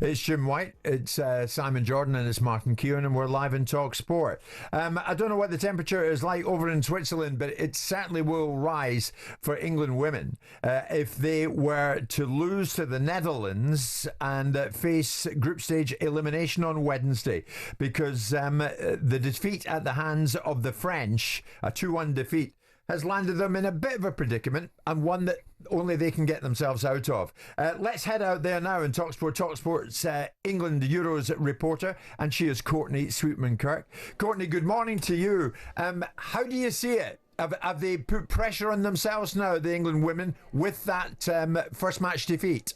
It's Jim White, it's Simon Jordan, and it's Martin Keown, and we're live in talkSPORT. I don't know what the temperature is like over in Switzerland, but it certainly will rise for England women if they were to lose to the Netherlands and face group stage elimination on Wednesday, because the defeat at the hands of the French, a 2-1 defeat, has landed them in a bit of a predicament, and one that only they can get themselves out of. Let's head out there now and talkSPORT's England Euros reporter, and she is Courtney Sweetman-Kirk. Courtney, good morning to you. How do you see it? Have they put pressure on themselves now, the England women, with that first match defeat?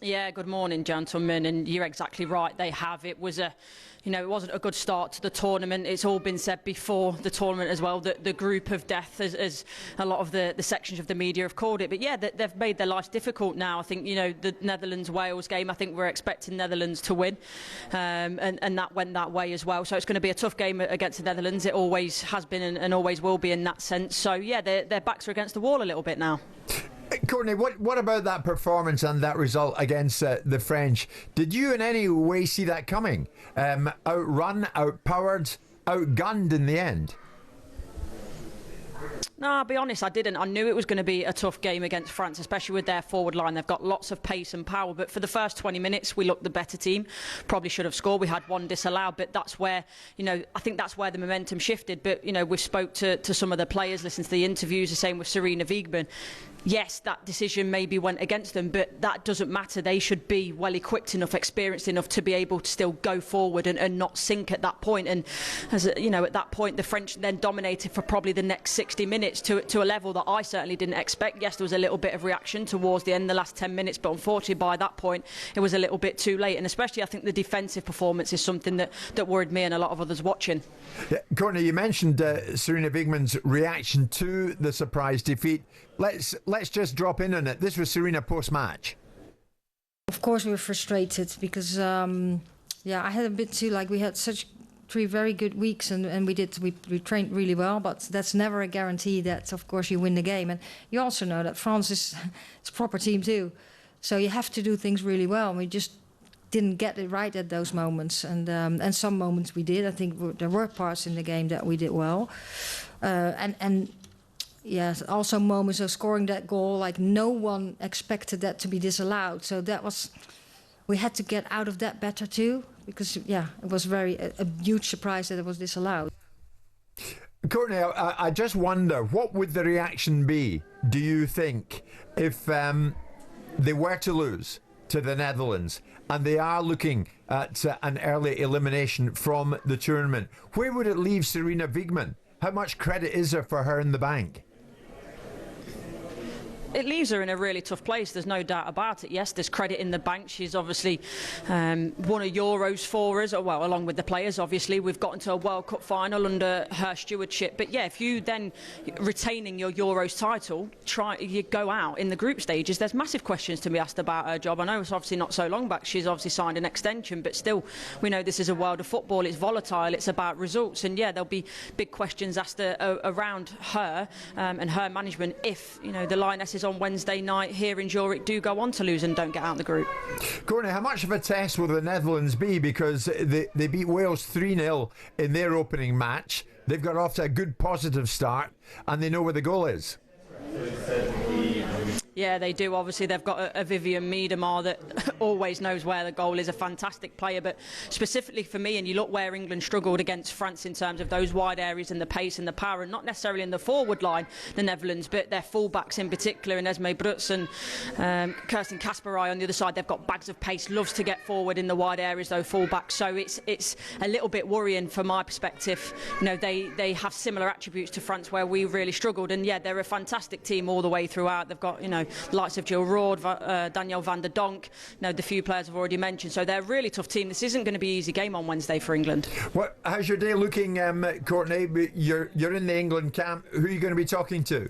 Yeah, good morning, gentlemen, and you're exactly right. They have. It was it wasn't a good start to the tournament. It's all been said before the tournament as well, that the group of death, as a lot of the sections of the media have called it. But yeah, they've made their lives difficult now. I think, the Netherlands-Wales game, I think we're expecting Netherlands to win, and that went that way as well. So it's going to be a tough game against the Netherlands. It always has been and always will be in that sense. So yeah, their backs are against the wall a little bit now. Courtney, what about that performance and that result against the French? Did you in any way see that coming? Outrun, outpowered, outgunned in the end? No, I'll be honest, I didn't. I knew it was going to be a tough game against France, especially with their forward line. They've got lots of pace and power, but for the first 20 minutes, we looked the better team. Probably should have scored. We had one disallowed, but that's where, I think that's where the momentum shifted. But, we spoke to some of the players, listened to the interviews, the same with Sarina Wiegman. Yes, that decision maybe went against them, but that doesn't matter. They should be well equipped enough, experienced enough to be able to still go forward and not sink at that point. And as at that point, the French then dominated for probably the next 60 minutes to a level that I certainly didn't expect. Yes, there was a little bit of reaction towards the end, the last 10 minutes, but unfortunately by that point it was a little bit too late. And especially I think the defensive performance is something that worried me and a lot of others watching. Yeah, Courtney, you mentioned Sarina Wiegman's reaction to the surprise defeat. Let's just drop in on it. This was Sarina post-match. Of course we were frustrated because I had a bit too, we had such 3 very good weeks and we trained really well, but that's never a guarantee that of course you win the game. And you also know that France is it's a proper team too, so you have to do things really well, and we just didn't get it right at those moments, and some moments we did. I think there were parts in the game that we did well, and yes, also moments of scoring that goal, like no one expected that to be disallowed. So we had to get out of that better too, because it was a huge surprise that it was disallowed. Courtney, I just wonder, what would the reaction be, do you think, if they were to lose to the Netherlands and they are looking at an early elimination from the tournament? Where would it leave Sarina Wiegman? How much credit is there for her in the bank? It leaves her in a really tough place, there's no doubt about it. Yes, there's credit in the bank. She's obviously won a Euros for us, well, along with the players, obviously. We've gotten to a World Cup final under her stewardship. But yeah, if you then, retaining your Euros title, you go out in the group stages, there's massive questions to be asked about her job. I know it's obviously not so long back, she's obviously signed an extension, but still, we know this is a world of football, it's volatile, it's about results. And yeah, there'll be big questions asked around her and her management if, the lionesses on Wednesday night here in Zurich do go on to lose and don't get out of the group. Courtney, how much of a test will the Netherlands be? Because they beat Wales 3-0 in their opening match. They've got off to a good positive start and they know where the goal is. Yeah, they do. Obviously, they've got a Vivian Miedema that always knows where the goal is, a fantastic player. But specifically for me, and you look where England struggled against France in terms of those wide areas and the pace and the power, and not necessarily in the forward line, the Netherlands, but their fullbacks in particular, and Esme Bruts and Kirsten Kasperij on the other side. They've got bags of pace, loves to get forward in the wide areas, though, fullbacks. So it's a little bit worrying from my perspective. They have similar attributes to France where we really struggled. And yeah, they're a fantastic team all the way throughout. They've got, the likes of Jill Roord, Danielle van der Donk, the few players I've already mentioned. So they're a really tough team. This isn't going to be an easy game on Wednesday for England. How's your day looking, Courtney? You're in the England camp. Who are you going to be talking to?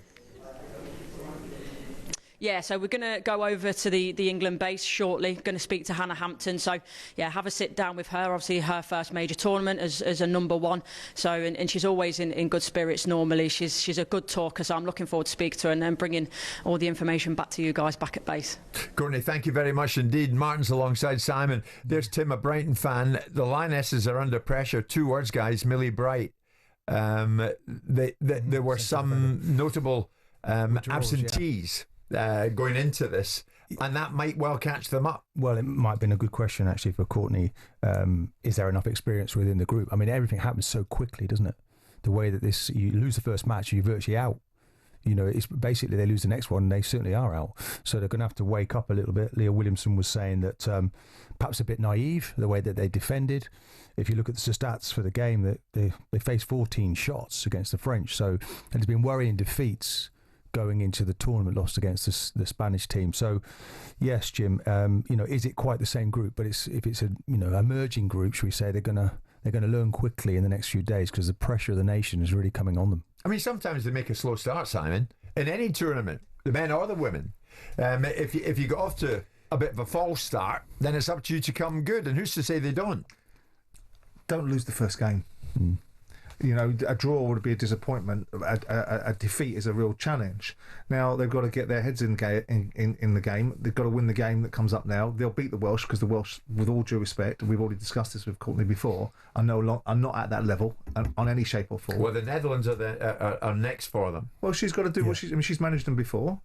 Yeah, so we're going to go over to the England base shortly. Going to speak to Hannah Hampton. So, yeah, have a sit down with her. Obviously, her first major tournament as a number one. So, and she's always in good spirits normally. She's a good talker. So I'm looking forward to speaking to her and then bringing all the information back to you guys back at base. Courtney, thank you very much indeed. Martin's alongside Simon. There's Tim, a Brighton fan. The Lionesses are under pressure. 2 words, guys. Millie Bright. There were some notable absentees going into this, and that might well catch them up. Well, it might have been a good question actually for Courtney. Is there enough experience within the group? I mean, everything happens so quickly, doesn't it? The way that you lose the first match, you're virtually out. You know, it's basically they lose the next one, and they certainly are out. So they're going to have to wake up a little bit. Leah Williamson was saying that perhaps a bit naive, the way that they defended. If you look at the stats for the game, that they faced 14 shots against the French. So there's been worrying defeats going into the tournament, lost against the Spanish team. So yes, Jim, is it quite the same group? But if it's a emerging group, should we say, they're going to learn quickly in the next few days because the pressure of the nation is really coming on them. I mean, sometimes they make a slow start, Simon, in any tournament, the men or the women. If you get off to a bit of a false start, then it's up to you to come good. And who's to say they don't? Don't lose the first game. You know, a draw would be a disappointment. A defeat is a real challenge. Now they've got to get their heads in the game. They've got to win the game that comes up now. They'll beat the Welsh because the Welsh, with all due respect, and we've already discussed this with Courtney before, are not at that level on any shape or form. Well, the Netherlands are next for them. Well, she's got to do what she's managed them before.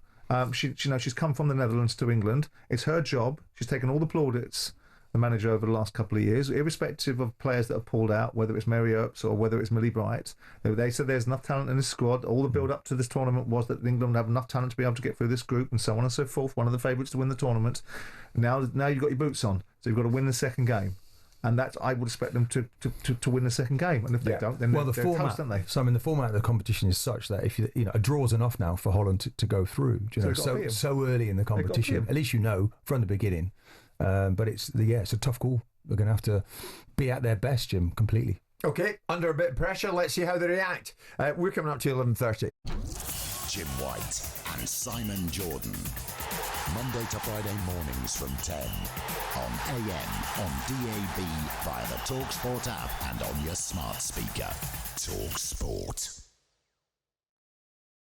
She's come from the Netherlands to England. It's her job. She's taken all the plaudits, the manager, over the last couple of years, irrespective of players that have pulled out, whether it's Mary Earps or whether it's Millie Bright. They said there's enough talent in this squad. All the build-up to this tournament was that England would have enough talent to be able to get through this group and so on and so forth. One of the favourites to win the tournament. Now you've got your boots on, so you've got to win the second game. And that I would expect them to win the second game. And if they don't, then they're toast, don't they? So I mean, the format of the competition is such that if a draw is enough now for Holland to go through. So early in the competition, at least from the beginning. But it's a tough call. They're going to have to be at their best, Jim, completely. Okay, under a bit of pressure, let's see how they react. We're coming up to 11:30. Jim White and Simon Jordan. Monday to Friday mornings from 10 on AM, on DAB, via the talkSPORT app and on your smart speaker. talkSPORT.